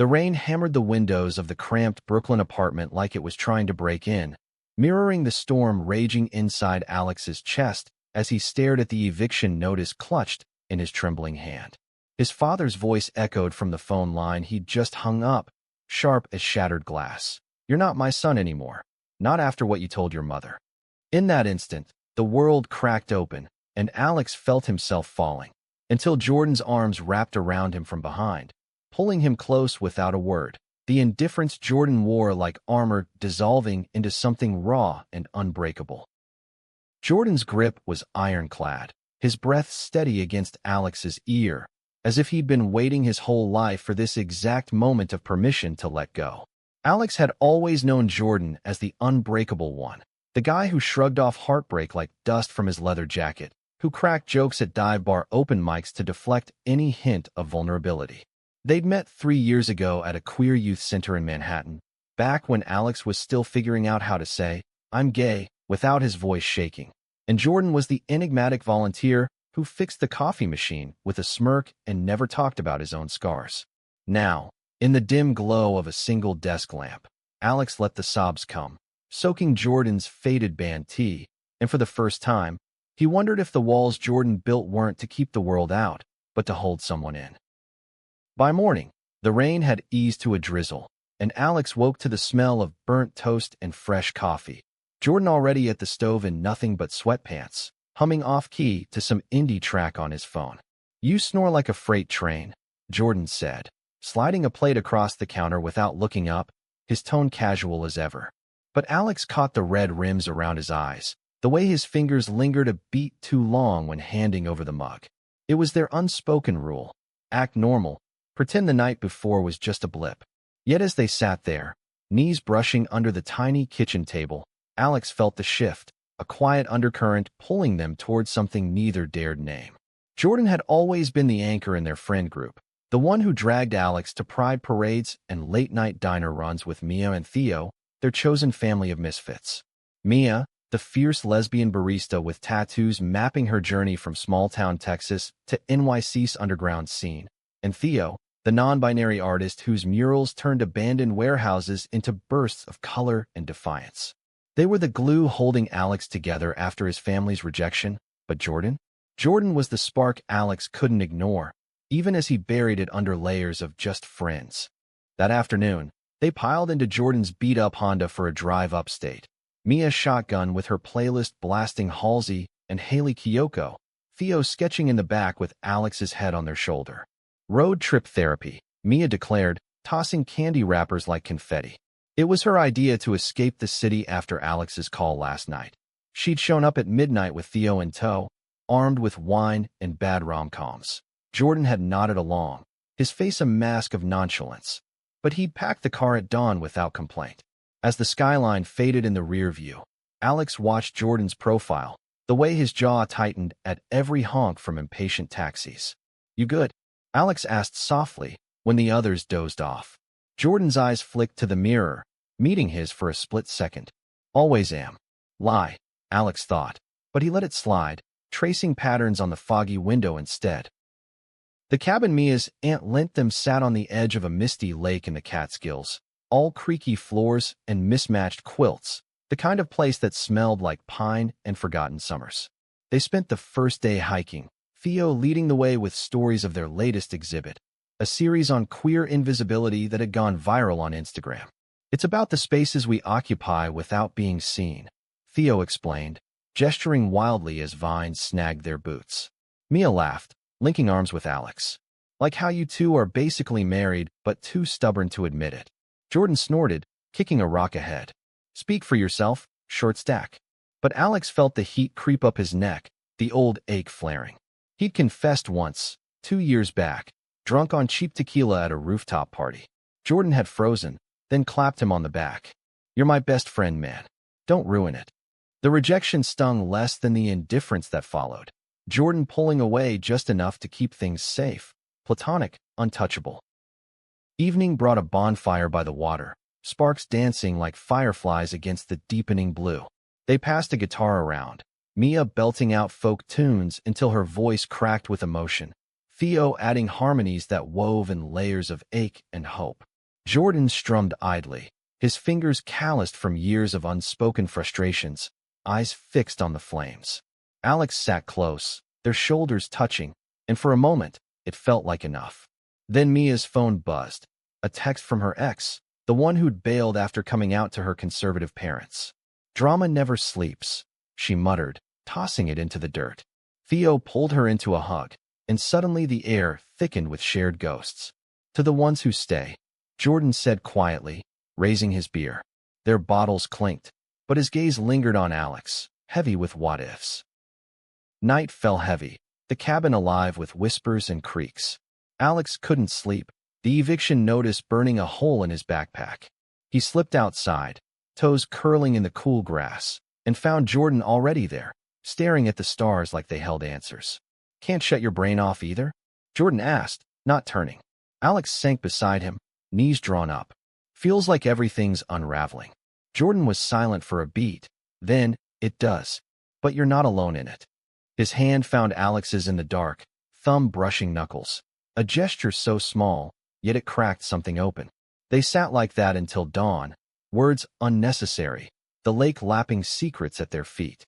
The rain hammered the windows of the cramped Brooklyn apartment like it was trying to break in, mirroring the storm raging inside Alex's chest as he stared at the eviction notice clutched in his trembling hand. His father's voice echoed from the phone line he'd just hung up, sharp as shattered glass. "You're not my son anymore. Not after what you told your mother." In that instant, the world cracked open, and Alex felt himself falling, until Jordan's arms wrapped around him from behind, pulling him close without a word. The indifference Jordan wore like armor dissolving into something raw and unbreakable. Jordan's grip was ironclad, his breath steady against Alex's ear, as if he'd been waiting his whole life for this exact moment of permission to let go. Alex had always known Jordan as the unbreakable one, the guy who shrugged off heartbreak like dust from his leather jacket, who cracked jokes at dive bar open mics to deflect any hint of vulnerability. They'd met 3 years ago at a queer youth center in Manhattan, back when Alex was still figuring out how to say, "I'm gay," without his voice shaking. And Jordan was the enigmatic volunteer who fixed the coffee machine with a smirk and never talked about his own scars. Now, in the dim glow of a single desk lamp, Alex let the sobs come, soaking Jordan's faded band tee, and for the first time, he wondered if the walls Jordan built weren't to keep the world out, but to hold someone in. By morning, the rain had eased to a drizzle, and Alex woke to the smell of burnt toast and fresh coffee. Jordan already at the stove in nothing but sweatpants, humming off-key to some indie track on his phone. "You snore like a freight train," Jordan said, sliding a plate across the counter without looking up, his tone casual as ever. But Alex caught the red rims around his eyes, the way his fingers lingered a beat too long when handing over the mug. It was their unspoken rule: act normal, pretend the night before was just a blip. Yet as they sat there, knees brushing under the tiny kitchen table, Alex felt the shift, a quiet undercurrent pulling them towards something neither dared name. Jordan had always been the anchor in their friend group, the one who dragged Alex to pride parades and late-night diner runs with Mia and Theo, their chosen family of misfits. Mia, the fierce lesbian barista with tattoos mapping her journey from small-town Texas to NYC's underground scene, and Theo, the non-binary artist whose murals turned abandoned warehouses into bursts of color and defiance. They were the glue holding Alex together after his family's rejection, but Jordan? Jordan was the spark Alex couldn't ignore, even as he buried it under layers of just friends. That afternoon, they piled into Jordan's beat-up Honda for a drive upstate. Mia shotgun with her playlist blasting Halsey and Haley Kiyoko, Theo sketching in the back with Alex's head on their shoulder. "Road trip therapy," Mia declared, tossing candy wrappers like confetti. It was her idea to escape the city after Alex's call last night. She'd shown up at midnight with Theo in tow, armed with wine and bad rom-coms. Jordan had nodded along, his face a mask of nonchalance, but he'd packed the car at dawn without complaint. As the skyline faded in the rear view, Alex watched Jordan's profile, the way his jaw tightened at every honk from impatient taxis. "You good?" Alex asked softly when the others dozed off. Jordan's eyes flicked to the mirror, meeting his for a split second. "Always am." Lie, Alex thought, but he let it slide, tracing patterns on the foggy window instead. The cabin Mia's aunt lent them sat on the edge of a misty lake in the Catskills, all creaky floors and mismatched quilts, the kind of place that smelled like pine and forgotten summers. They spent the first day hiking, Theo leading the way with stories of their latest exhibit, a series on queer invisibility that had gone viral on Instagram. "It's about the spaces we occupy without being seen," Theo explained, gesturing wildly as vines snagged their boots. Mia laughed, linking arms with Alex. "Like how you two are basically married but too stubborn to admit it." Jordan snorted, kicking a rock ahead. "Speak for yourself, short stack." But Alex felt the heat creep up his neck, the old ache flaring. He'd confessed once, 2 years back, drunk on cheap tequila at a rooftop party. Jordan had frozen, then clapped him on the back. "You're my best friend, man. Don't ruin it." The rejection stung less than the indifference that followed, Jordan pulling away just enough to keep things safe, platonic, untouchable. Evening brought a bonfire by the water, sparks dancing like fireflies against the deepening blue. They passed a guitar around, Mia belting out folk tunes until her voice cracked with emotion, Theo adding harmonies that wove in layers of ache and hope. Jordan strummed idly, his fingers calloused from years of unspoken frustrations, eyes fixed on the flames. Alex sat close, their shoulders touching, and for a moment, it felt like enough. Then Mia's phone buzzed, a text from her ex, the one who'd bailed after coming out to her conservative parents. "Drama never sleeps," she muttered, tossing it into the dirt. Theo pulled her into a hug, and suddenly the air thickened with shared ghosts. "To the ones who stay," Jordan said quietly, raising his beer. Their bottles clinked, but his gaze lingered on Alex, heavy with what-ifs. Night fell heavy, the cabin alive with whispers and creaks. Alex couldn't sleep, the eviction notice burning a hole in his backpack. He slipped outside, toes curling in the cool grass, and found Jordan already there, staring at the stars like they held answers. "Can't shut your brain off either?" Jordan asked, not turning. Alex sank beside him, knees drawn up. "Feels like everything's unraveling." Jordan was silent for a beat. Then, "It does. But you're not alone in it." His hand found Alex's in the dark, thumb brushing knuckles. A gesture so small, yet it cracked something open. They sat like that until dawn, words unnecessary, the lake lapping secrets at their feet.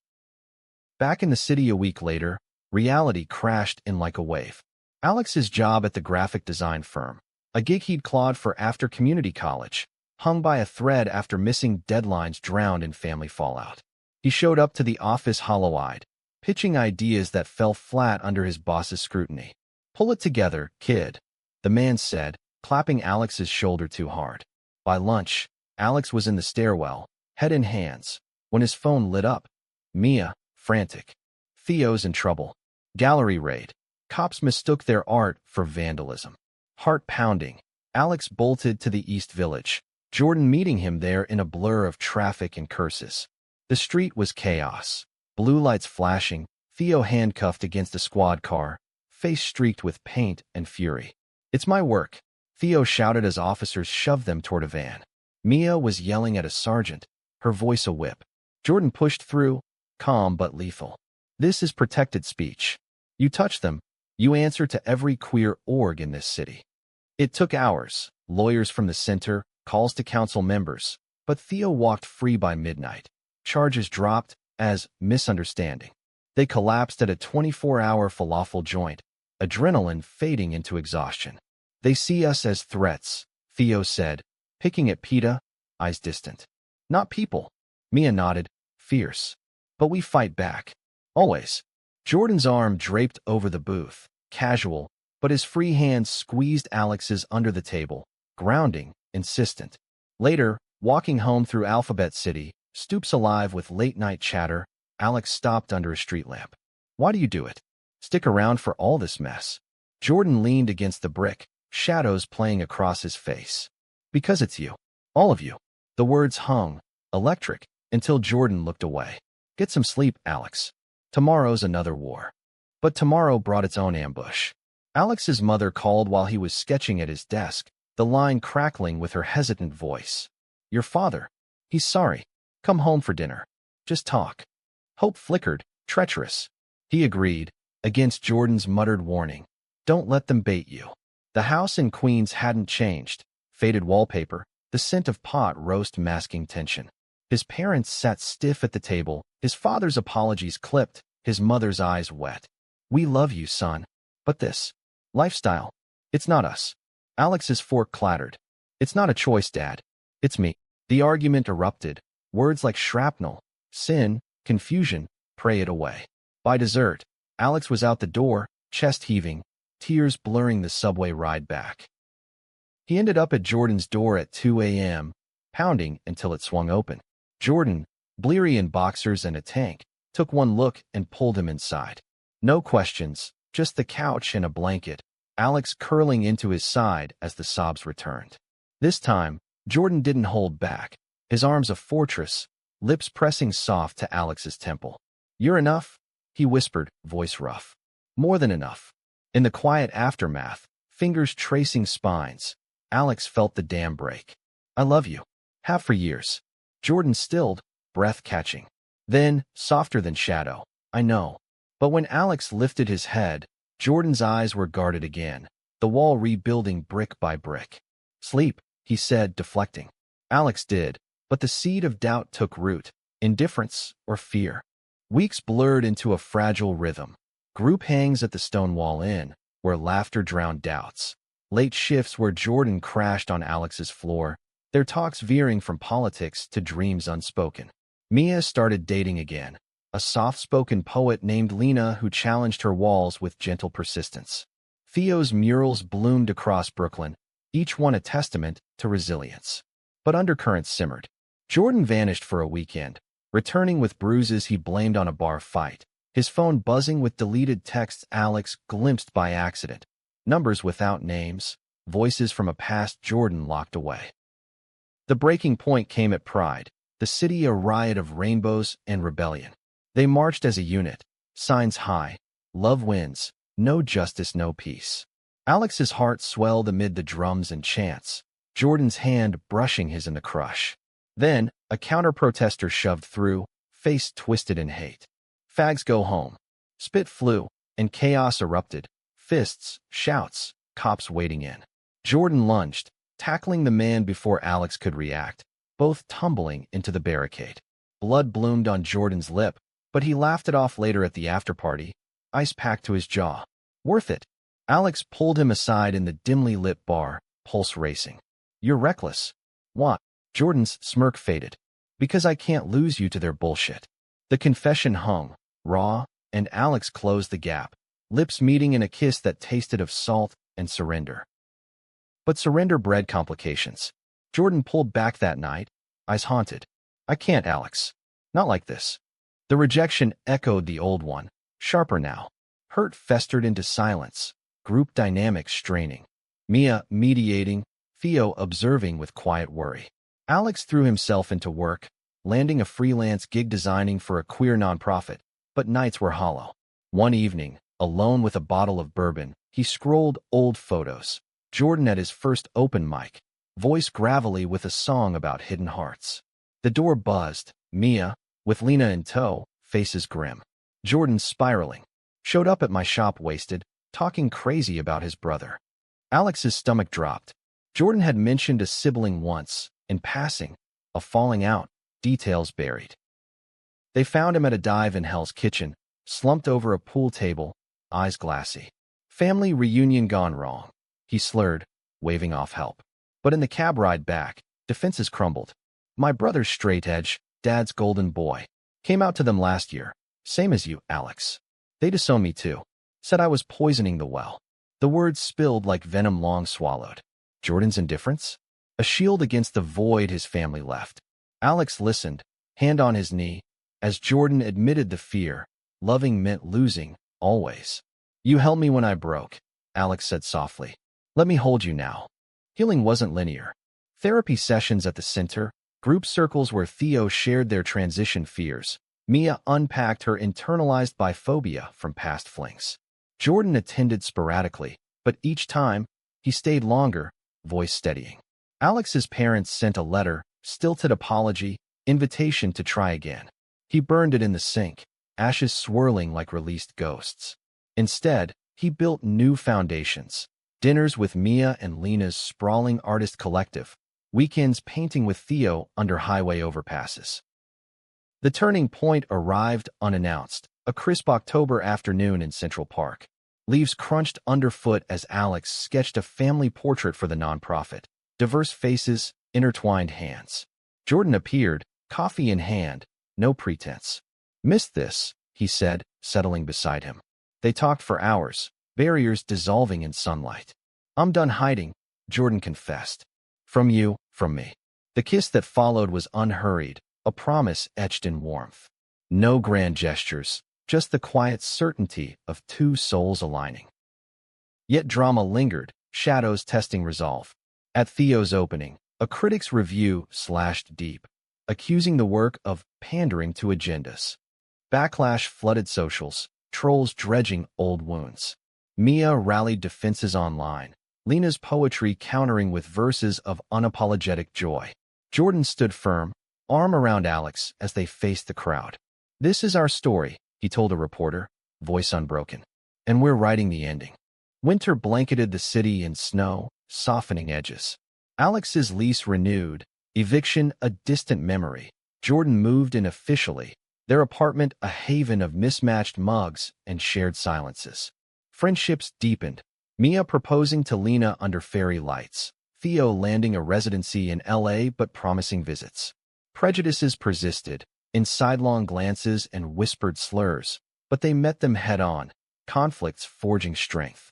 Back in the city a week later, reality crashed in like a wave. Alex's job at the graphic design firm, a gig he'd clawed for after community college, hung by a thread after missing deadlines drowned in family fallout. He showed up to the office hollow-eyed, pitching ideas that fell flat under his boss's scrutiny. "Pull it together, kid," the man said, clapping Alex's shoulder too hard. By lunch, Alex was in the stairwell, head in hands, when his phone lit up. Mia, frantic. "Theo's in trouble. Gallery raid. Cops mistook their art for vandalism." Heart pounding, Alex bolted to the East Village, Jordan meeting him there in a blur of traffic and curses. The street was chaos. Blue lights flashing, Theo handcuffed against a squad car, face streaked with paint and fury. "It's my work," Theo shouted as officers shoved them toward a van. Mia was yelling at a sergeant, her voice a whip. Jordan pushed through, calm but lethal. "This is protected speech. You touch them, you answer to every queer org in this city." It took hours, lawyers from the center, calls to council members, but Theo walked free by midnight. Charges dropped as misunderstanding. They collapsed at a 24-hour falafel joint, adrenaline fading into exhaustion. "They see us as threats," Theo said, picking at pita, eyes distant. "Not people." Mia nodded, fierce. "But we fight back. Always." Jordan's arm draped over the booth, casual, but his free hand squeezed Alex's under the table, grounding, insistent. Later, walking home through Alphabet City, stoops alive with late-night chatter, Alex stopped under a street lamp. "Why do you do it? Stick around for all this mess?" Jordan leaned against the brick, shadows playing across his face. "Because it's you. All of you." The words hung, electric, until Jordan looked away. "Get some sleep, Alex. Tomorrow's another war." But tomorrow brought its own ambush. Alex's mother called while he was sketching at his desk, the line crackling with her hesitant voice. "Your father. He's sorry. Come home for dinner. Just talk." Hope flickered, treacherous. He agreed, against Jordan's muttered warning. "Don't let them bait you." The house in Queens hadn't changed. Faded wallpaper, the scent of pot roast masking tension. His parents sat stiff at the table, his father's apologies clipped, his mother's eyes wet. "We love you, son. But this lifestyle, it's not us." Alex's fork clattered. "It's not a choice, Dad. It's me." The argument erupted, words like shrapnel, sin, confusion, pray it away. By dessert, Alex was out the door, chest heaving, tears blurring the subway ride back. He ended up at Jordan's door at 2 a.m., pounding until it swung open. Jordan, bleary in boxers and a tank, took one look and pulled him inside. No questions, just the couch and a blanket, Alex curling into his side as the sobs returned. This time, Jordan didn't hold back, his arms a fortress, lips pressing soft to Alex's temple. "You're enough," he whispered, voice rough. More than enough. In the quiet aftermath, fingers tracing spines, Alex felt the dam break. "I love you. Have for years." Jordan stilled, breath catching. Then, softer than shadow, "I know." But when Alex lifted his head, Jordan's eyes were guarded again, the wall rebuilding brick by brick. "Sleep," he said, deflecting. Alex did, but the seed of doubt took root. Indifference or fear. Weeks blurred into a fragile rhythm. Group hangs at the Stonewall Inn, where laughter drowned doubts. Late shifts where Jordan crashed on Alex's floor, their talks veering from politics to dreams unspoken. Mia started dating again, a soft-spoken poet named Lena who challenged her walls with gentle persistence. Theo's murals bloomed across Brooklyn, each one a testament to resilience. But undercurrents simmered. Jordan vanished for a weekend, returning with bruises he blamed on a bar fight, his phone buzzing with deleted texts Alex glimpsed by accident, numbers without names, voices from a past Jordan locked away. The breaking point came at Pride, the city a riot of rainbows and rebellion. They marched as a unit, signs high, love wins, no justice, no peace. Alex's heart swelled amid the drums and chants, Jordan's hand brushing his in the crush. Then, a counter-protester shoved through, face twisted in hate. Fags go home. Spit flew, and chaos erupted. Fists, shouts, cops wading in. Jordan lunged, tackling the man before Alex could react, both tumbling into the barricade. Blood bloomed on Jordan's lip, but he laughed it off later at the after-party, ice packed to his jaw. Worth it. Alex pulled him aside in the dimly lit bar, pulse racing. You're reckless. What? Jordan's smirk faded. Because I can't lose you to their bullshit. The confession hung, raw, and Alex closed the gap, lips meeting in a kiss that tasted of salt and surrender. But surrender bred complications. Jordan pulled back that night, eyes haunted. I can't, Alex. Not like this. The rejection echoed the old one, sharper now. Hurt festered into silence, group dynamics straining. Mia mediating, Theo observing with quiet worry. Alex threw himself into work, landing a freelance gig designing for a queer nonprofit, but nights were hollow. One evening, alone with a bottle of bourbon, he scrolled old photos. Jordan at his first open mic, voice gravelly with a song about hidden hearts. The door buzzed. Mia, with Lena in tow, faces grim. Jordan spiraling. Showed up at my shop wasted, talking crazy about his brother. Alex's stomach dropped. Jordan had mentioned a sibling once, in passing, a falling out, details buried. They found him at a dive in Hell's Kitchen, slumped over a pool table, eyes glassy. Family reunion gone wrong, he slurred, waving off help. But in the cab ride back, defenses crumbled. My brother's straight edge, dad's golden boy. Came out to them last year, same as you, Alex. They disowned me too. Said I was poisoning the well. The words spilled like venom long swallowed. Jordan's indifference? A shield against the void his family left. Alex listened, hand on his knee, as Jordan admitted the fear. Loving meant losing, always. You held me when I broke, Alex said softly. Let me hold you now. Healing wasn't linear. Therapy sessions at the center, group circles where Theo shared their transition fears. Mia unpacked her internalized biphobia from past flings. Jordan attended sporadically, but each time, he stayed longer, voice steadying. Alex's parents sent a letter, stilted apology, invitation to try again. He burned it in the sink, ashes swirling like released ghosts. Instead, he built new foundations. Dinners with Mia and Lena's sprawling artist collective. Weekends painting with Theo under highway overpasses. The turning point arrived unannounced, a crisp October afternoon in Central Park. Leaves crunched underfoot as Alex sketched a family portrait for the nonprofit. Diverse faces, intertwined hands. Jordan appeared, coffee in hand, no pretense. Missed this, he said, settling beside him. They talked for hours, barriers dissolving in sunlight. I'm done hiding, Jordan confessed. From you, from me. The kiss that followed was unhurried, a promise etched in warmth. No grand gestures, just the quiet certainty of two souls aligning. Yet drama lingered, shadows testing resolve. At Theo's opening, a critic's review slashed deep, accusing the work of pandering to agendas. Backlash flooded socials, trolls dredging old wounds. Mia rallied defenses online, Lena's poetry countering with verses of unapologetic joy. Jordan stood firm, arm around Alex as they faced the crowd. This is our story, he told a reporter, voice unbroken. And we're writing the ending. Winter blanketed the city in snow, softening edges. Alex's lease renewed, eviction a distant memory. Jordan moved in officially, their apartment a haven of mismatched mugs and shared silences. Friendships deepened, Mia proposing to Lena under fairy lights, Theo landing a residency in LA but promising visits. Prejudices persisted, in sidelong glances and whispered slurs, but they met them head-on, conflicts forging strength.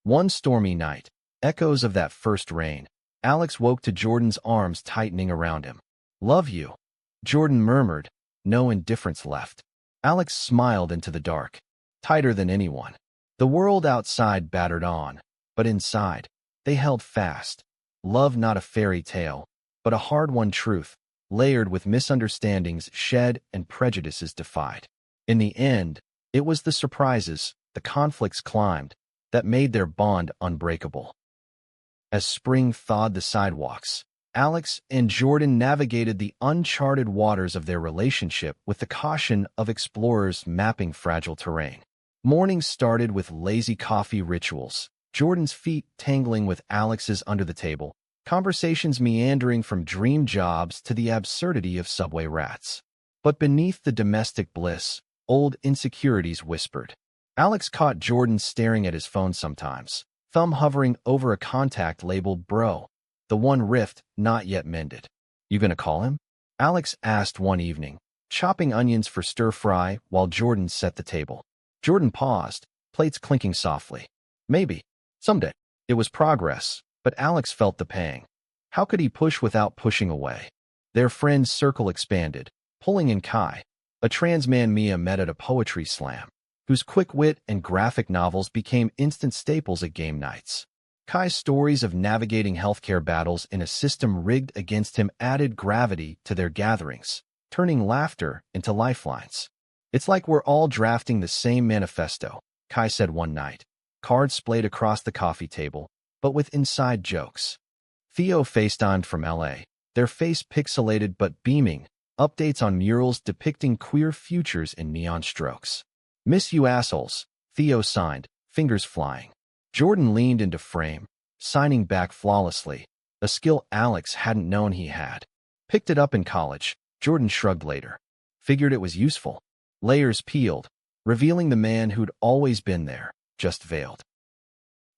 One stormy night, echoes of that first rain, Alex woke to Jordan's arms tightening around him. "Love you," Jordan murmured, no indifference left. Alex smiled into the dark, tighter than anyone. The world outside battered on, but inside, they held fast. Love not a fairy tale, but a hard-won truth, layered with misunderstandings shed and prejudices defied. In the end, it was the surprises, the conflicts climbed, that made their bond unbreakable. As spring thawed the sidewalks, Alex and Jordan navigated the uncharted waters of their relationship with the caution of explorers mapping fragile terrain. Mornings started with lazy coffee rituals, Jordan's feet tangling with Alex's under the table, conversations meandering from dream jobs to the absurdity of subway rats. But beneath the domestic bliss, old insecurities whispered. Alex caught Jordan staring at his phone sometimes, thumb hovering over a contact labeled bro, the one rift not yet mended. "You gonna call him?" Alex asked one evening, chopping onions for stir-fry while Jordan set the table. Jordan paused, plates clinking softly. "Maybe. Someday." It was progress, but Alex felt the pang. How could he push without pushing away? Their friend's circle expanded, pulling in Kai, a trans man Mia met at a poetry slam, whose quick wit and graphic novels became instant staples at game nights. Kai's stories of navigating healthcare battles in a system rigged against him added gravity to their gatherings, turning laughter into lifelines. "It's like we're all drafting the same manifesto," Kai said one night, cards splayed across the coffee table, but with inside jokes. Theo FaceTimed from LA, their face pixelated but beaming, updates on murals depicting queer futures in neon strokes. "Miss you assholes," Theo signed, fingers flying. Jordan leaned into frame, signing back flawlessly, a skill Alex hadn't known he had. "Picked it up in college," Jordan shrugged later. "Figured it was useful." Layers peeled, revealing the man who'd always been there, just veiled.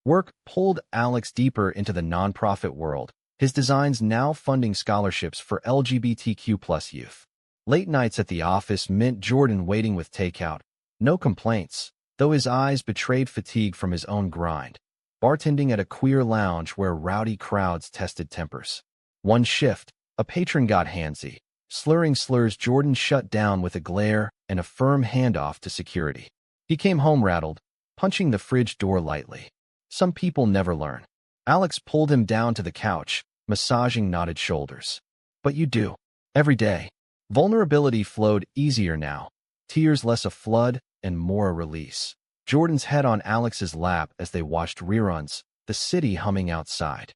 Work pulled Alex deeper into the nonprofit world, his designs now funding scholarships for LGBTQ+ youth. Late nights at the office meant Jordan waiting with takeout. No complaints, though his eyes betrayed fatigue from his own grind. Bartending at a queer lounge where rowdy crowds tested tempers. One shift, a patron got handsy. Slurring slurs Jordan shut down with a glare and a firm handoff to security. He came home rattled, punching the fridge door lightly. Some people never learn. Alex pulled him down to the couch, massaging knotted shoulders. "But you do. Every day." Vulnerability flowed easier now, tears less a flood and more a release. Jordan's head on Alex's lap as they watched reruns, the city humming outside.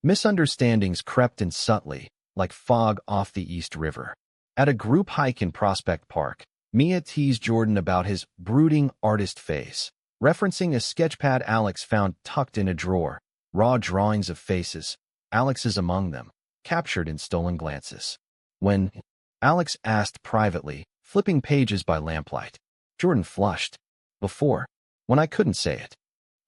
Misunderstandings crept in subtly, like fog off the East River. At a group hike in Prospect Park, Mia teased Jordan about his brooding artist phase, referencing a sketchpad Alex found tucked in a drawer, raw drawings of faces, Alex's among them, captured in stolen glances. When Alex asked privately, flipping pages by lamplight, Jordan flushed. "Before, when I couldn't say it."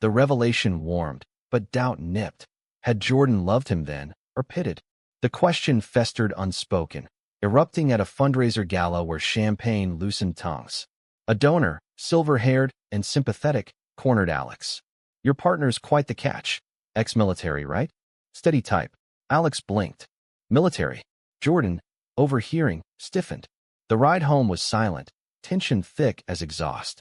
The revelation warmed, but doubt nipped. Had Jordan loved him then, or pitted? The question festered unspoken, erupting at a fundraiser gala where champagne loosened tongues. A donor, silver-haired and sympathetic, cornered Alex. "Your partner's quite the catch. Ex-military, right?" "Steady type." Alex blinked. "Military." Jordan, overhearing, stiffened. The ride home was silent, tension thick as exhaust.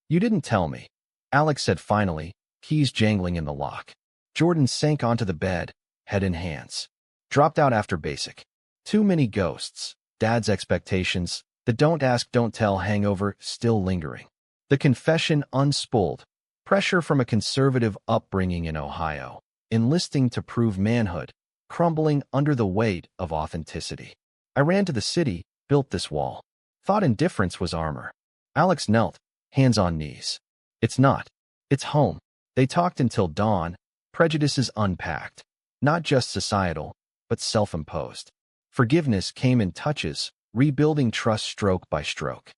"You didn't tell me," Alex said finally, keys jangling in the lock. Jordan sank onto the bed, head in hands. Dropped out after basic. Too many ghosts, dad's expectations, the don't ask don't tell hangover still lingering. The confession unspooled, pressure from a conservative upbringing in Ohio, enlisting to prove manhood, crumbling under the weight of authenticity. "I ran to the city, built this wall. Thought indifference was armor." Alex knelt, hands on knees. "It's not. It's home." They talked until dawn, prejudices unpacked, Not just societal, but self-imposed. Forgiveness came in touches, rebuilding trust stroke by stroke.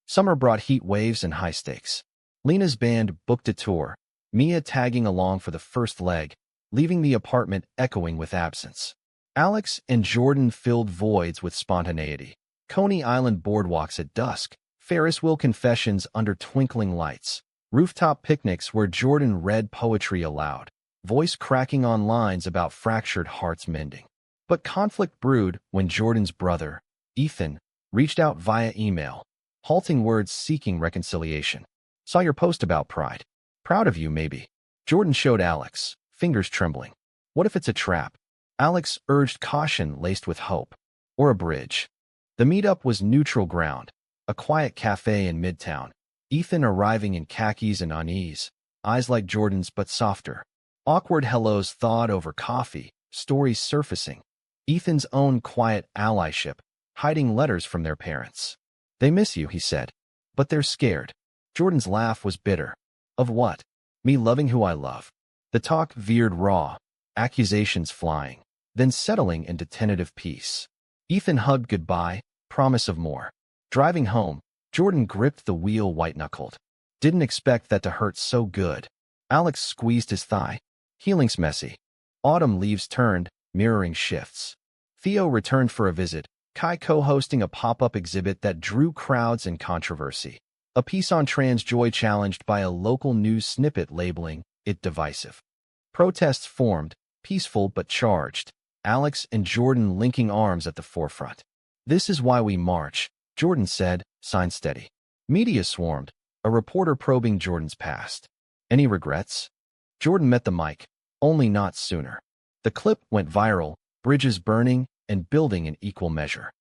Summer brought heat waves and high stakes. Lena's band booked a tour, Mia tagging along for the first leg, leaving the apartment echoing with absence. Alex and Jordan filled voids with spontaneity. Coney Island boardwalks at dusk, Ferris wheel confessions under twinkling lights, rooftop picnics where Jordan read poetry aloud, voice cracking on lines about fractured hearts mending. But conflict brewed when Jordan's brother, Ethan, reached out via email, halting words seeking reconciliation. Saw your post about pride. Proud of you, maybe. Jordan showed Alex, fingers trembling. What if it's a trap? Alex urged caution laced with hope. Or a bridge. The meetup was neutral ground, a quiet cafe in Midtown. Ethan arriving in khakis and unease, eyes like Jordan's but softer. Awkward hellos thawed over coffee, stories surfacing. Ethan's own quiet allyship, hiding letters from their parents. They miss you, he said, but they're scared. Jordan's laugh was bitter. Of what? Me loving who I love. The talk veered raw, accusations flying, then settling into tentative peace. Ethan hugged goodbye, promise of more. Driving home, Jordan gripped the wheel white-knuckled. Didn't expect that to hurt so good. Alex squeezed his thigh. Healing's messy. Autumn leaves turned, mirroring shifts. Theo returned for a visit, Kai co-hosting a pop-up exhibit that drew crowds and controversy. A piece on trans joy challenged by a local news snippet labeling it divisive. Protests formed, peaceful but charged. Alex and Jordan linking arms at the forefront. This is why we march, Jordan said, sign steady. Media swarmed, a reporter probing Jordan's past. Any regrets? Jordan met the mic, only not sooner. The clip went viral, bridges burning and building in equal measure.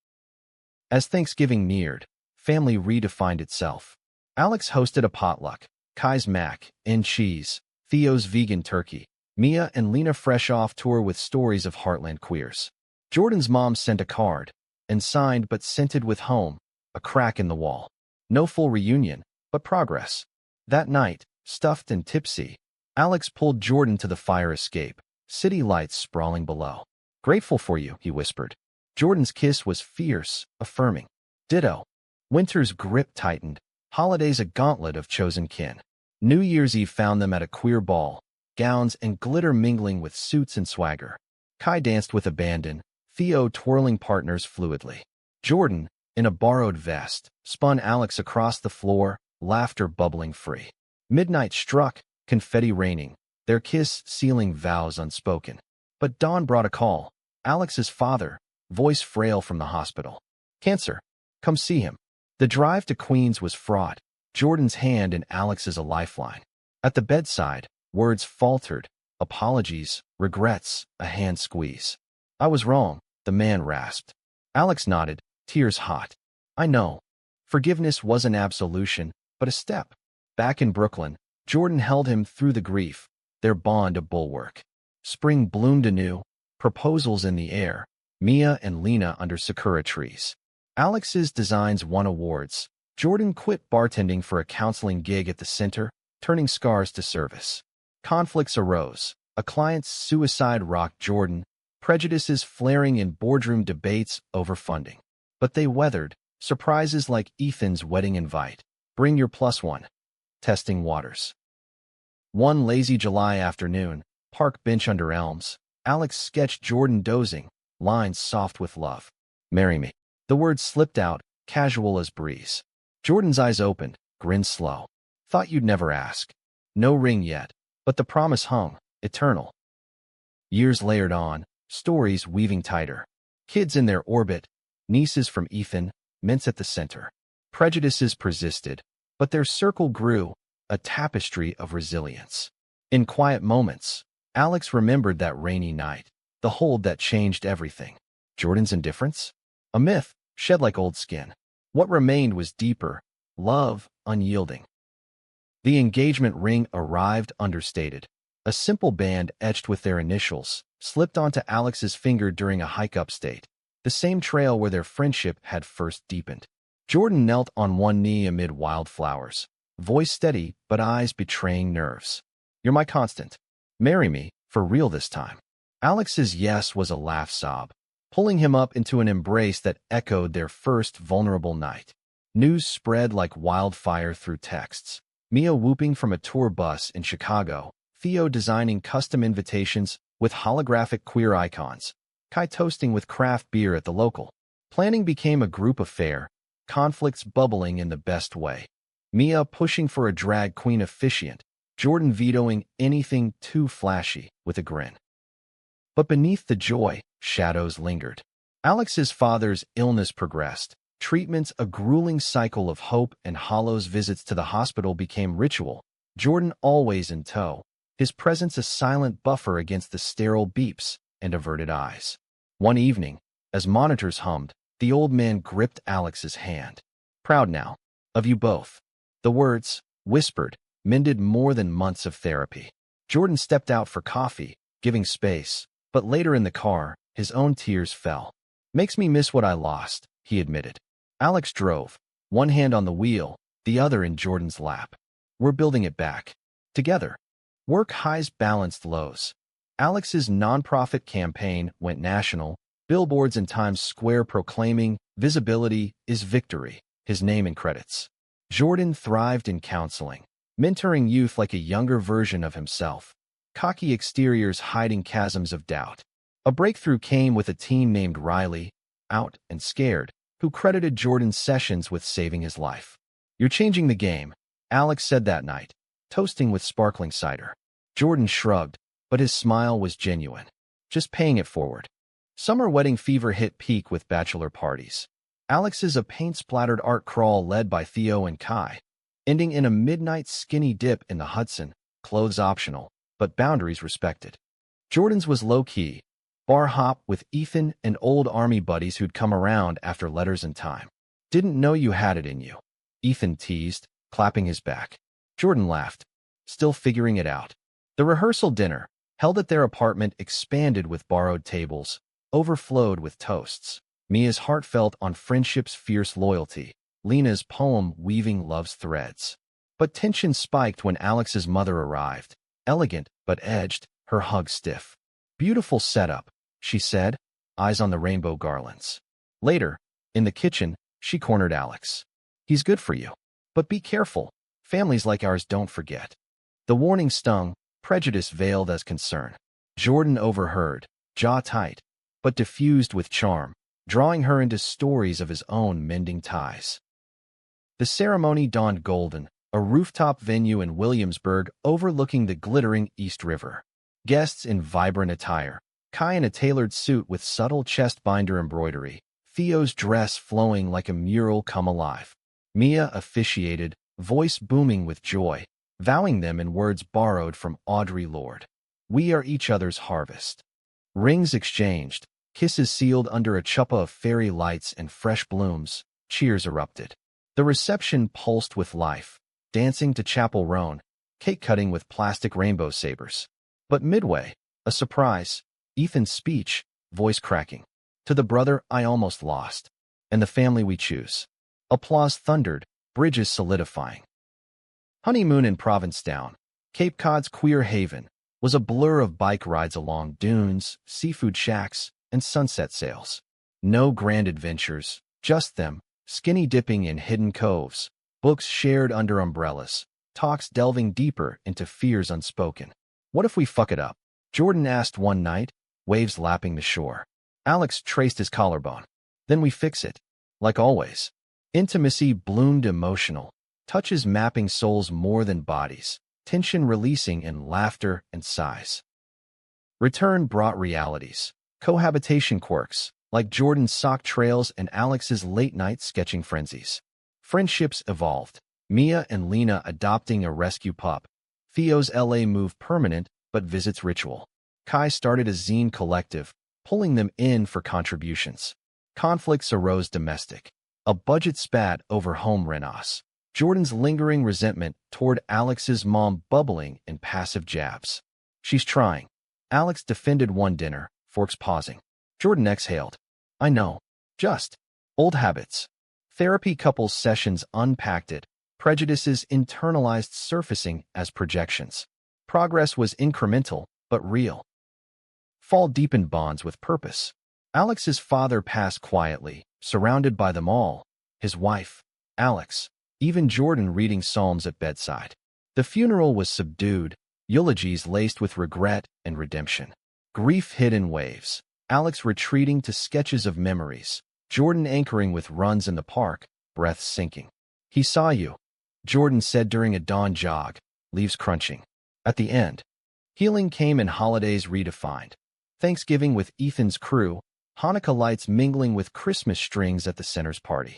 As Thanksgiving neared, family redefined itself. Alex hosted a potluck, Kai's mac and cheese, Theo's vegan turkey, Mia and Lena fresh off tour with stories of Heartland queers. Jordan's mom sent a card, and signed but scented with home, a crack in the wall. No full reunion, but progress. That night, stuffed and tipsy, Alex pulled Jordan to the fire escape, city lights sprawling below. Grateful for you, he whispered. Jordan's kiss was fierce, affirming. Ditto. Winter's grip tightened, holidays a gauntlet of chosen kin. New Year's Eve found them at a queer ball, gowns and glitter mingling with suits and swagger. Kai danced with abandon, Theo twirling partners fluidly. Jordan, in a borrowed vest, spun Alex across the floor, laughter bubbling free. Midnight struck, confetti raining, their kiss sealing vows unspoken. But dawn brought a call. Alex's father, voice frail from the hospital. Cancer. Come see him. The drive to Queens was fraught, Jordan's hand in Alex's a lifeline. At the bedside, words faltered, apologies, regrets, a hand squeeze. I was wrong, the man rasped. Alex nodded, tears hot. I know. Forgiveness wasn't absolution, but a step. Back in Brooklyn, Jordan held him through the grief, their bond a bulwark. Spring bloomed anew, proposals in the air, Mia and Lena under sakura trees. Alex's designs won awards. Jordan quit bartending for a counseling gig at the center, turning scars to service. Conflicts arose. A client's suicide rocked Jordan, prejudices flaring in boardroom debates over funding. But they weathered, surprises like Ethan's wedding invite. Bring your plus one. Testing waters. One lazy July afternoon, park bench under elms, Alex sketched Jordan dozing, lines soft with love. Marry me. The words slipped out, casual as breeze. Jordan's eyes opened, grinned slow. Thought you'd never ask. No ring yet, but the promise hung, eternal. Years layered on, stories weaving tighter. Kids in their orbit, nieces from Ethan, mints at the center. Prejudices persisted, but their circle grew, a tapestry of resilience. In quiet moments, Alex remembered that rainy night, the hold that changed everything. Jordan's indifference? A myth, shed like old skin. What remained was deeper, love, unyielding. The engagement ring arrived understated. A simple band etched with their initials, slipped onto Alex's finger during a hike upstate, the same trail where their friendship had first deepened. Jordan knelt on one knee amid wildflowers, voice steady but eyes betraying nerves. You're my constant. Marry me, for real this time. Alex's yes was a laugh sob, pulling him up into an embrace that echoed their first vulnerable night. News spread like wildfire through texts. Mia whooping from a tour bus in Chicago, Theo designing custom invitations with holographic queer icons, Kai toasting with craft beer at the local. Planning became a group affair, conflicts bubbling in the best way. Mia pushing for a drag queen officiant, Jordan vetoing anything too flashy with a grin. But beneath the joy, shadows lingered. Alex's father's illness progressed. Treatments, a grueling cycle of hope and Hollow's visits to the hospital became ritual, Jordan always in tow, his presence a silent buffer against the sterile beeps and averted eyes. One evening, as monitors hummed, the old man gripped Alex's hand. "Proud now. Of you both." The words, whispered, mended more than months of therapy. Jordan stepped out for coffee, giving space, but later in the car, his own tears fell. "Makes me miss what I lost," he admitted. Alex drove, one hand on the wheel, the other in Jordan's lap. "We're building it back. Together." Work highs balanced lows. Alex's nonprofit campaign went national, billboards in Times Square proclaiming, "Visibility is victory," his name in credits. Jordan thrived in counseling, mentoring youth like a younger version of himself. Cocky exteriors hiding chasms of doubt. A breakthrough came with a teen named Riley, out and scared, who credited Jordan's sessions with saving his life. "You're changing the game," Alex said that night, toasting with sparkling cider. Jordan shrugged, but his smile was genuine. "Just paying it forward." Summer wedding fever hit peak with bachelor parties. Alex's a paint-splattered art crawl led by Theo and Kai, ending in a midnight skinny dip in the Hudson, clothes optional, but boundaries respected. Jordan's was low-key, bar hop with Ethan and old army buddies who'd come around after letters and time. "Didn't know you had it in you," Ethan teased, clapping his back. Jordan laughed, still figuring it out. The rehearsal dinner, held at their apartment, expanded with borrowed tables, overflowed with toasts. Mia's heartfelt on friendship's fierce loyalty, Lena's poem weaving love's threads. But tension spiked when Alex's mother arrived, elegant but edged, her hug stiff. "Beautiful setup," she said, eyes on the rainbow garlands. Later, in the kitchen, she cornered Alex. "He's good for you. But be careful. Families like ours don't forget." The warning stung, prejudice veiled as concern. Jordan overheard, jaw tight, but diffused with charm, drawing her into stories of his own mending ties. The ceremony dawned golden, a rooftop venue in Williamsburg overlooking the glittering East River. Guests in vibrant attire, Kai in a tailored suit with subtle chest binder embroidery, Theo's dress flowing like a mural come alive. Mia officiated, voice booming with joy, vowing them in words borrowed from Audre Lorde. "We are each other's harvest." Rings exchanged, kisses sealed under a chuppah of fairy lights and fresh blooms, cheers erupted. The reception pulsed with life, dancing to Chapel Roan, cake cutting with plastic rainbow sabers. But midway, a surprise, Ethan's speech, voice cracking. "To the brother I almost lost, and the family we choose." Applause thundered, bridges solidifying. Honeymoon in Provincetown, Cape Cod's queer haven, was a blur of bike rides along dunes, seafood shacks, and sunset sails. No grand adventures, just them, skinny dipping in hidden coves, books shared under umbrellas, talks delving deeper into fears unspoken. "What if we fuck it up?" Jordan asked one night, waves lapping the shore. Alex traced his collarbone. "Then we fix it." Like always. Intimacy bloomed emotional, touches mapping souls more than bodies, tension releasing in laughter and sighs. Return brought realities, cohabitation quirks, like Jordan's sock trails and Alex's late-night sketching frenzies. Friendships evolved, Mia and Lena adopting a rescue pup, Theo's LA move permanent but visits ritual. Kai started a zine collective, pulling them in for contributions. Conflicts arose domestic. A budget spat over home renos. Jordan's lingering resentment toward Alex's mom bubbling in passive jabs. "She's trying." Alex defended one dinner, forks pausing. Jordan exhaled. "I know. Just old habits." Therapy couples sessions unpacked it, prejudices internalized surfacing as projections. Progress was incremental, but real. fall deepened bonds with purpose. Alex's father passed quietly, surrounded by them all, his wife, Alex, even Jordan reading psalms at bedside. The funeral was subdued, eulogies laced with regret and redemption. Grief hid in waves, Alex retreating to sketches of memories, Jordan anchoring with runs in the park, breath sinking. "He saw you," Jordan said during a dawn jog, leaves crunching. At the end, healing came in holidays redefined. Thanksgiving with Ethan's crew, Hanukkah lights mingling with Christmas strings at the center's party.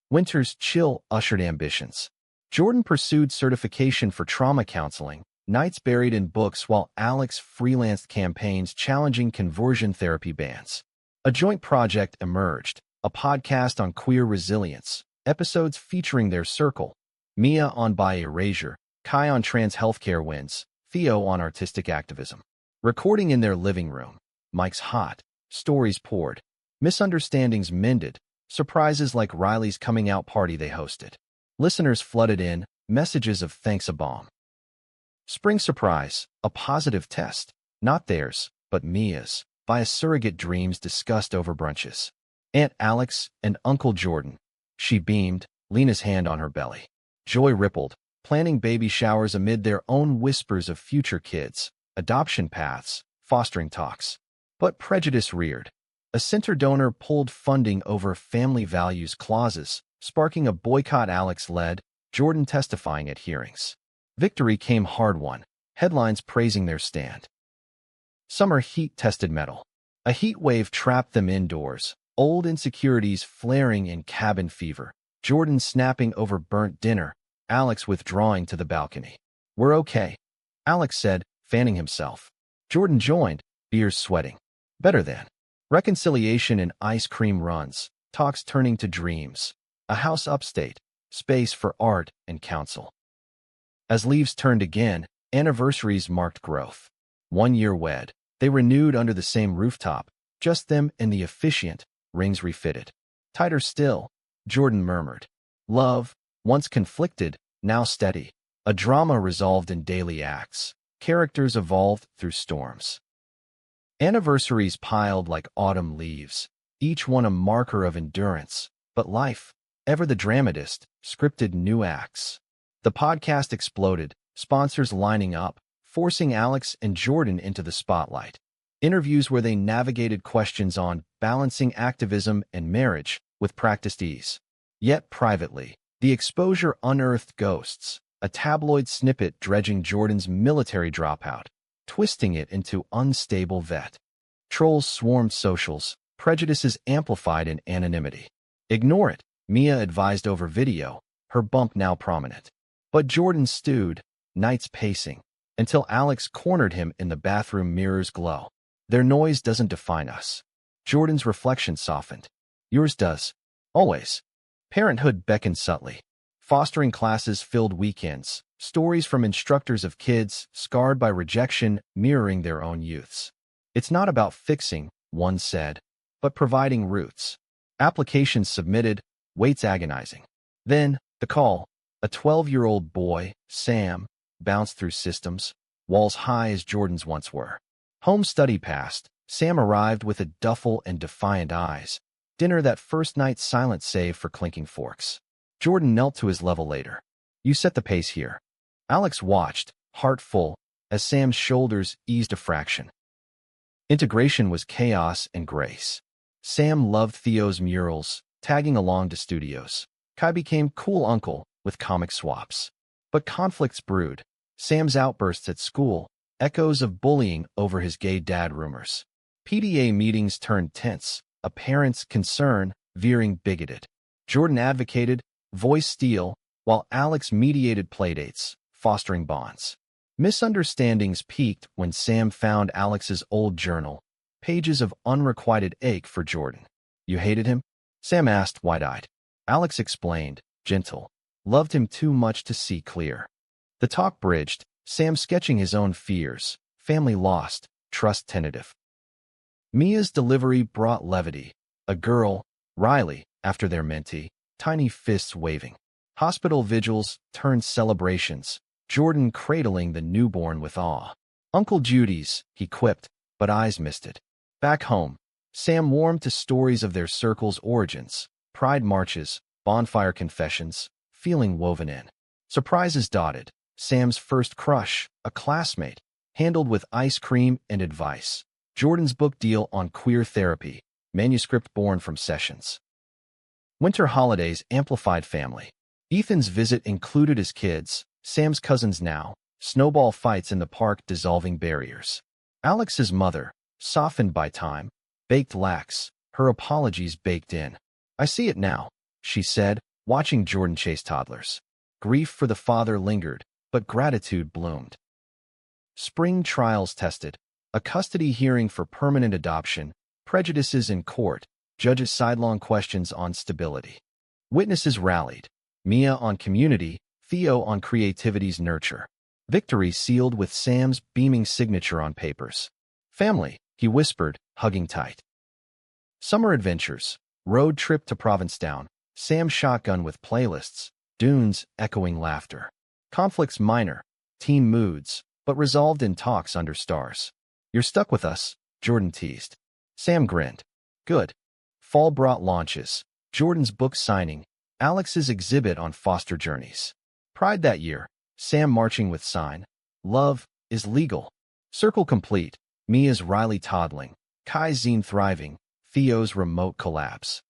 Winter's chill ushered ambitions. Jordan pursued certification for trauma counseling, nights buried in books while Alex freelanced campaigns challenging conversion therapy bans. A joint project emerged, a podcast on queer resilience, episodes featuring their circle, Mia on bi erasure, Kai on trans healthcare wins, Theo on artistic activism. Recording in their living room, mics hot, stories poured, misunderstandings mended, surprises like Riley's coming out party they hosted. Listeners flooded in, messages of thanks a bomb. Spring surprise, a positive test, not theirs, but Mia's, via surrogate dreams discussed over brunches. Aunt Alex and Uncle Jordan. She beamed, Lena's hand on her belly. Joy rippled, planning baby showers amid their own whispers of future kids, adoption paths, fostering talks. But prejudice reared. A center donor pulled funding over family values clauses, sparking a boycott. Alex led, Jordan testifying at hearings. Victory came hard-won, headlines praising their stand. Summer heat tested metal. A heat wave trapped them indoors, old insecurities flaring in cabin fever. Jordan snapping over burnt dinner, Alex withdrawing to the balcony. "We're okay," Alex said, fanning himself. Jordan joined, beers sweating. "Better than." Reconciliation and ice cream runs, talks turning to dreams. A house upstate, space for art and counsel. As leaves turned again, anniversaries marked growth. 1 year wed, they renewed under the same rooftop, just them and the officiant, rings refitted. "Tighter still," Jordan murmured. Love, once conflicted, now steady. A drama resolved in daily acts. Characters evolved through storms. Anniversaries piled like autumn leaves, each one a marker of endurance. But life, ever the dramatist, scripted new acts. The podcast exploded, sponsors lining up, forcing Alex and Jordan into the spotlight. Interviews where they navigated questions on balancing activism and marriage with practiced ease. Yet privately, the exposure unearthed ghosts, a tabloid snippet dredging Jordan's military dropout, twisting it into unstable vet. Trolls swarmed socials, prejudices amplified in anonymity. "Ignore it," Mia advised over video, her bump now prominent. But Jordan stewed, nights pacing, until Alex cornered him in the bathroom mirror's glow. "Their noise doesn't define us." Jordan's reflection softened. "Yours does. Always." Parenthood beckoned subtly. Fostering classes filled weekends, stories from instructors of kids scarred by rejection mirroring their own youths. "It's not about fixing," one said, but providing roots. Applications submitted, waits agonizing. Then, the call. A 12-year-old boy, Sam, bounced through systems, walls high as Jordan's once were. Home study passed, Sam arrived with a duffel and defiant eyes. Dinner that first night silent save for clinking forks. Jordan knelt to his level later. "You set the pace here." Alex watched, heart full, as Sam's shoulders eased a fraction. Integration was chaos and grace. Sam loved Theo's murals, tagging along to studios. Kai became cool uncle, with comic swaps. But conflicts brewed. Sam's outbursts at school, echoes of bullying over his gay dad rumors. PTA meetings turned tense, a parent's concern veering bigoted. Jordan advocated, voice steel, while Alex mediated playdates, fostering bonds. Misunderstandings peaked when Sam found Alex's old journal, pages of unrequited ache for Jordan. "You hated him?" Sam asked wide-eyed. Alex explained, gentle. "Loved him too much to see clear." The talk bridged, Sam sketching his own fears, family lost, trust tentative. Mia's delivery brought levity. A girl, Riley, after their mentee, tiny fists waving. Hospital vigils turned celebrations, Jordan cradling the newborn with awe. "Uncle Judy's," he quipped, but eyes missed it. Back home, Sam warmed to stories of their circle's origins, pride marches, bonfire confessions, feeling woven in. Surprises dotted. Sam's first crush, a classmate, handled with ice cream and advice. Jordan's book deal on queer therapy, manuscript born from sessions. Winter holidays amplified family. Ethan's visit included his kids, Sam's cousins now, snowball fights in the park dissolving barriers. Alex's mother, softened by time, baked lax, her apologies baked in. "I see it now," she said, watching Jordan chase toddlers. Grief for the father lingered, but gratitude bloomed. Spring trials tested. A custody hearing for permanent adoption, prejudices in court, judges' sidelong questions on stability. Witnesses rallied. Mia on community, Theo on creativity's nurture. Victory sealed with Sam's beaming signature on papers. "Family," he whispered, hugging tight. Summer adventures. Road trip to Provincetown. Sam shotgun with playlists. Dunes echoing laughter. Conflicts minor. Team moods, but resolved in talks under stars. "You're stuck with us," Jordan teased. Sam grinned. "Good." Fall brought launches. Jordan's book signing. Alex's exhibit on foster journeys. Pride that year. Sam marching with sign. "Love is legal." Circle complete. Mia's Riley toddling. Kai's zine thriving. Theo's remote collapse.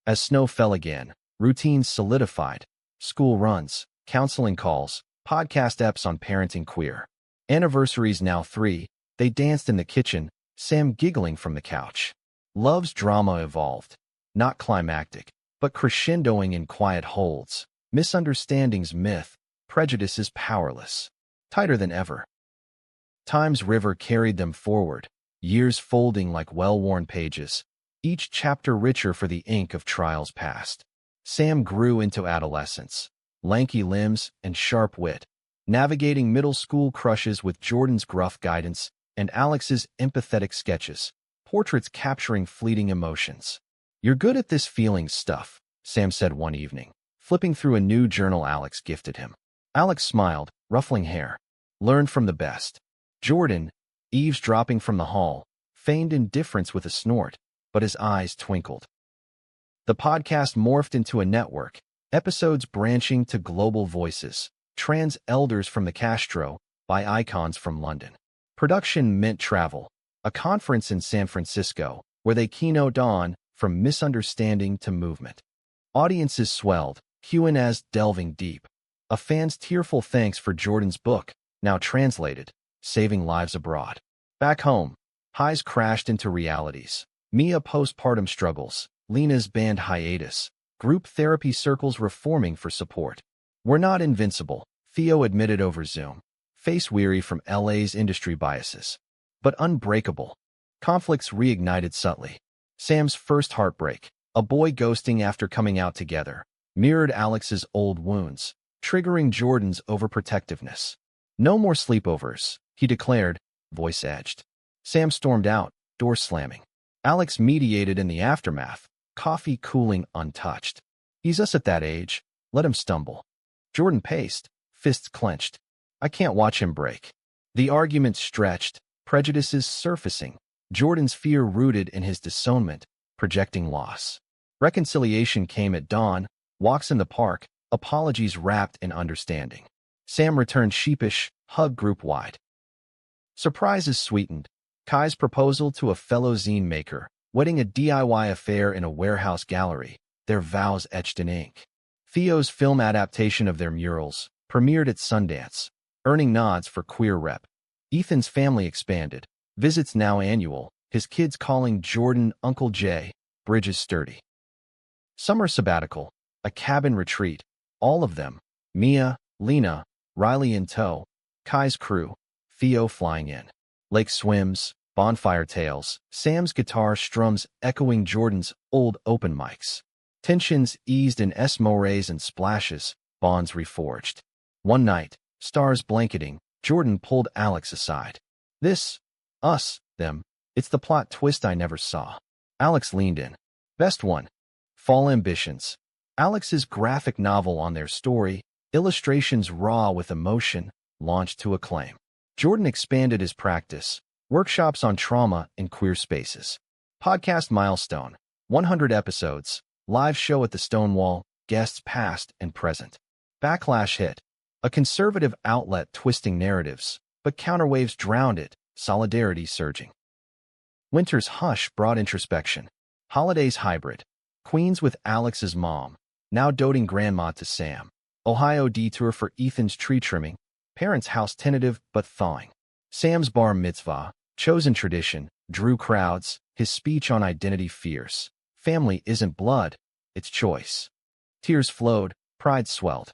As snow fell again, routines solidified. School runs, counseling calls, podcast eps on parenting queer. Anniversaries now 3. They danced in the kitchen, Sam giggling from the couch. Love's drama evolved. Not climactic, but crescendoing in quiet holds. Misunderstandings myth, prejudices powerless. Tighter than ever. Time's river carried them forward, years folding like well-worn pages, each chapter richer for the ink of trials past. Sam grew into adolescence, lanky limbs and sharp wit, navigating middle school crushes with Jordan's gruff guidance and Alex's empathetic sketches, portraits capturing fleeting emotions. "You're good at this feelings stuff," Sam said one evening, flipping through a new journal Alex gifted him. Alex smiled, ruffling hair. "Learned from the best." Jordan, eavesdropping from the hall, feigned indifference with a snort, but his eyes twinkled. The podcast morphed into a network, episodes branching to global voices, trans elders from the Castro, by icons from London. Production meant travel, a conference in San Francisco, where they keynote on from misunderstanding to movement. Audiences swelled, Q&As delving deep. A fan's tearful thanks for Jordan's book, now translated, Saving Lives Abroad. Back home, highs crashed into realities. Mia postpartum struggles, Lena's band hiatus, group therapy circles reforming for support. "We're not invincible," Theo admitted over Zoom, face weary from LA's industry biases. "But unbreakable." Conflicts reignited subtly. Sam's first heartbreak, a boy ghosting after coming out together, mirrored Alex's old wounds, triggering Jordan's overprotectiveness. "No more sleepovers," he declared, voice edged. Sam stormed out, door slamming. Alex mediated in the aftermath, coffee cooling untouched. "He's us at that age. Let him stumble." Jordan paced, fists clenched. "I can't watch him break." The argument stretched, prejudices surfacing, Jordan's fear rooted in his disownment, projecting loss. Reconciliation came at dawn, walks in the park, apologies wrapped in understanding. Sam returned sheepish, hug group-wide. Surprises sweetened. Kai's proposal to a fellow zine maker, wedding a DIY affair in a warehouse gallery, their vows etched in ink. Theo's film adaptation of their murals, premiered at Sundance, earning nods for queer rep. Ethan's family expanded, visits now annual, his kids calling Jordan Uncle Jay, bridges sturdy. Summer sabbatical, a cabin retreat, all of them, Mia, Lena, Riley in tow, Kai's crew, Theo flying in. Lake swims, bonfire tales, Sam's guitar strums echoing Jordan's old open mics. Tensions eased in esmores and splashes, bonds reforged. One night, stars blanketing, Jordan pulled Alex aside. "This, us, them, it's the plot twist I never saw." Alex leaned in. "Best one. Fall Ambitions." Alex's graphic novel on their story, illustrations raw with emotion, launched to acclaim. Jordan expanded his practice, Workshops on trauma in queer spaces. Podcast milestone. 100 episodes. Live show at the Stonewall. Guests past and present. Backlash hit. A conservative outlet twisting narratives, but counterwaves drowned it. Solidarity surging. Winter's hush brought introspection. Holidays hybrid. Queens with Alex's mom. Now doting grandma to Sam. Ohio detour for Ethan's tree trimming. Parents' house tentative but thawing. Sam's bar mitzvah. Chosen tradition. Drew crowds. His speech on identity fierce. Family isn't blood. It's choice. Tears flowed. Pride swelled.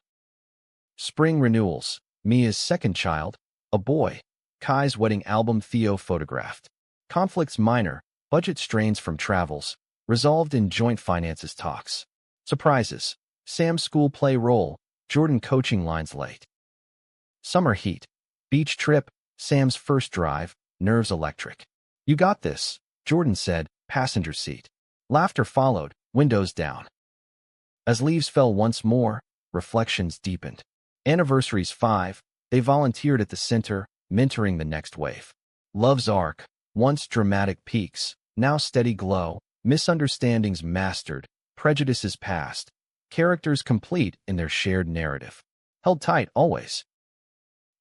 Spring renewals. Mia's second child. A boy. Kai's wedding album Theo photographed. Conflicts minor. Budget strains from travels. Resolved in joint finances talks. Surprises. Sam's school play role. Jordan coaching lines late. Summer heat. Beach trip. Sam's first drive. Nerves electric. You got this, Jordan said, passenger seat. Laughter followed, windows down. As leaves fell once more, reflections deepened. Anniversaries 5, they volunteered at the center, mentoring the next wave. Love's arc, once dramatic peaks, now steady glow, misunderstandings mastered, prejudices past, characters complete in their shared narrative. Held tight always.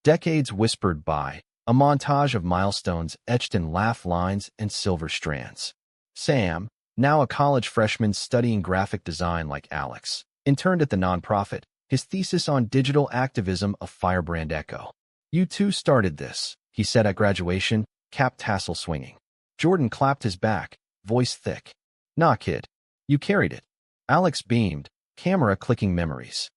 Decades whispered by, a montage of milestones etched in laugh lines and silver strands. Sam, now a college freshman studying graphic design like Alex, interned at the nonprofit, his thesis on digital activism a firebrand echo. You two started this, he said at graduation, cap tassel swinging. Jordan clapped his back, voice thick. Nah, kid. You carried it. Alex beamed, camera clicking memories.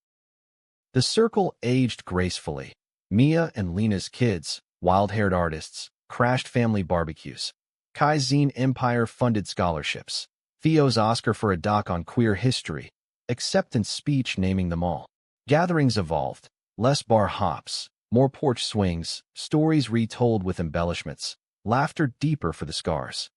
The circle aged gracefully. Mia and Lena's kids, wild-haired artists, crashed family barbecues. Kai's zine empire funded scholarships. Theo's Oscar for a doc on queer history. Acceptance speech naming them all. Gatherings evolved. Less bar hops. More porch swings. Stories retold with embellishments. Laughter deeper for the scars.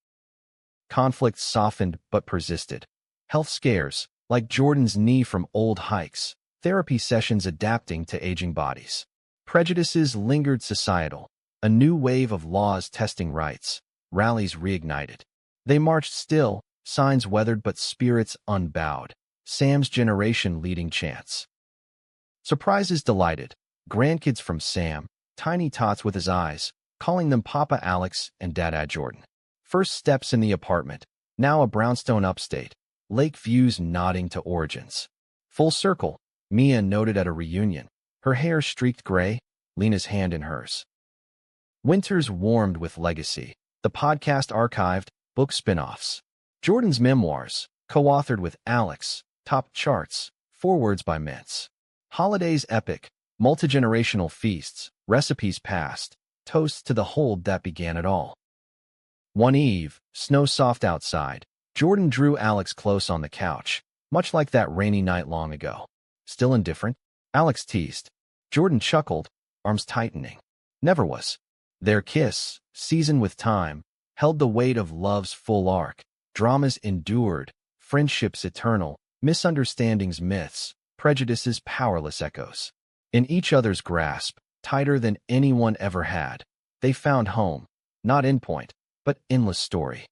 Conflicts softened but persisted. Health scares, like Jordan's knee from old hikes. Therapy sessions adapting to aging bodies. Prejudices lingered societal. A new wave of laws testing rights. Rallies reignited. They marched still, signs weathered but spirits unbowed. Sam's generation leading chants. Surprises delighted. Grandkids from Sam, tiny tots with his eyes, calling them Papa Alex and Dada Jordan. First steps in the apartment, now a brownstone upstate. Lake views nodding to origins. Full circle, Mia noted at a reunion. Her hair streaked gray, Lena's hand in hers. Winters warmed with legacy. The podcast archived, book spin-offs. Jordan's memoirs, co-authored with Alex, top charts, forewords by Mintz. Holidays epic, multi-generational feasts, recipes passed, toasts to the hold that began it all. One eve, snow soft outside, Jordan drew Alex close on the couch, much like that rainy night long ago. Still indifferent? Alex teased. Jordan chuckled, arms tightening. Never was. Their kiss, seasoned with time, held the weight of love's full arc. Dramas endured, friendships eternal, misunderstandings myths, prejudices powerless echoes. In each other's grasp, tighter than anyone ever had, they found home, not endpoint, but endless story.